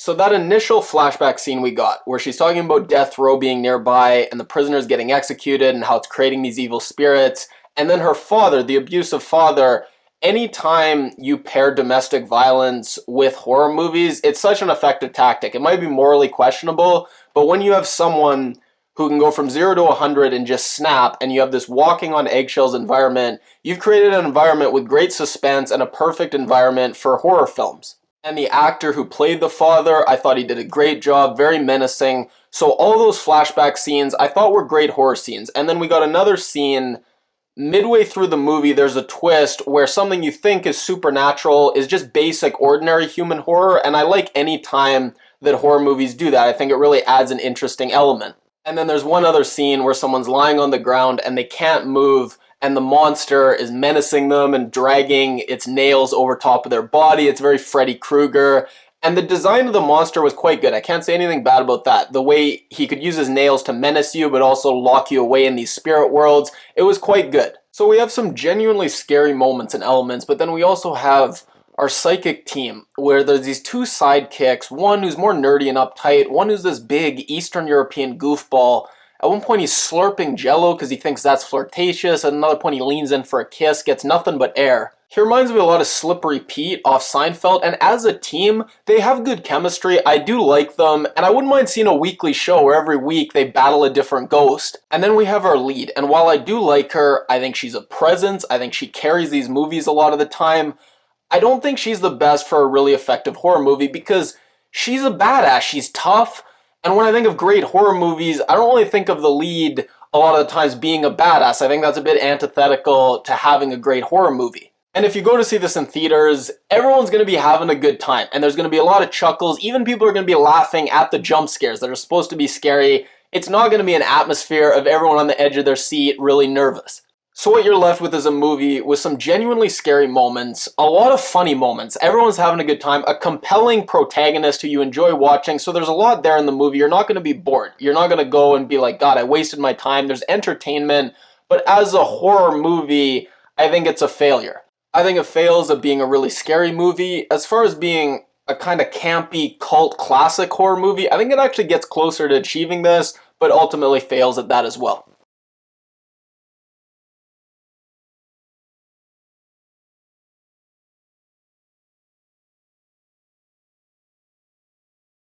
So that initial flashback scene we got, where she's talking about death row being nearby and the prisoners getting executed and how it's creating these evil spirits, and then her father, the abusive father, anytime you pair domestic violence with horror movies, it's such an effective tactic. It might be morally questionable, but when you have someone who can go from 0 to 100 and just snap, and you have this walking on eggshells environment, you've created an environment with great suspense and a perfect environment for horror films. And the actor who played the father, I thought he did a great job, very menacing. So all those flashback scenes I thought were great horror scenes. And then we got another scene midway through the movie. There's a twist where something you think is supernatural is just basic, ordinary human horror. And I like any time that horror movies do that. I think it really adds an interesting element. And then there's one other scene where someone's lying on the ground and they can't move, and the monster is menacing them and dragging its nails over top of their body. It's very Freddy Krueger. And the design of the monster was quite good. I can't say anything bad about that. The way he could use his nails to menace you, but also lock you away in these spirit worlds, it was quite good. So we have some genuinely scary moments and elements, but then we also have our psychic team, where there's these two sidekicks, one who's more nerdy and uptight, one who's this big Eastern European goofball. At one point he's slurping jello because he thinks that's flirtatious. At another point he leans in for a kiss, gets nothing but air. He reminds me a lot of Slippery Pete off Seinfeld, and as a team, they have good chemistry. I do like them, and I wouldn't mind seeing a weekly show where every week they battle a different ghost. And then we have our lead, and while I do like her, I think she's a presence. I think she carries these movies a lot of the time. I don't think she's the best for a really effective horror movie because she's a badass. She's tough. And when I think of great horror movies, I don't really think of the lead a lot of the times being a badass. I think that's a bit antithetical to having a great horror movie. And if you go to see this in theaters, everyone's going to be having a good time. And there's going to be a lot of chuckles. Even people are going to be laughing at the jump scares that are supposed to be scary. It's not going to be an atmosphere of everyone on the edge of their seat really nervous. So what you're left with is a movie with some genuinely scary moments, a lot of funny moments, everyone's having a good time, a compelling protagonist who you enjoy watching, so there's a lot there in the movie. You're not going to be bored. You're not going to go and be like, God, I wasted my time. There's entertainment, but as a horror movie, I think it's a failure. I think it fails at being a really scary movie. As far as being a kind of campy cult classic horror movie, I think it actually gets closer to achieving this, but ultimately fails at that as well.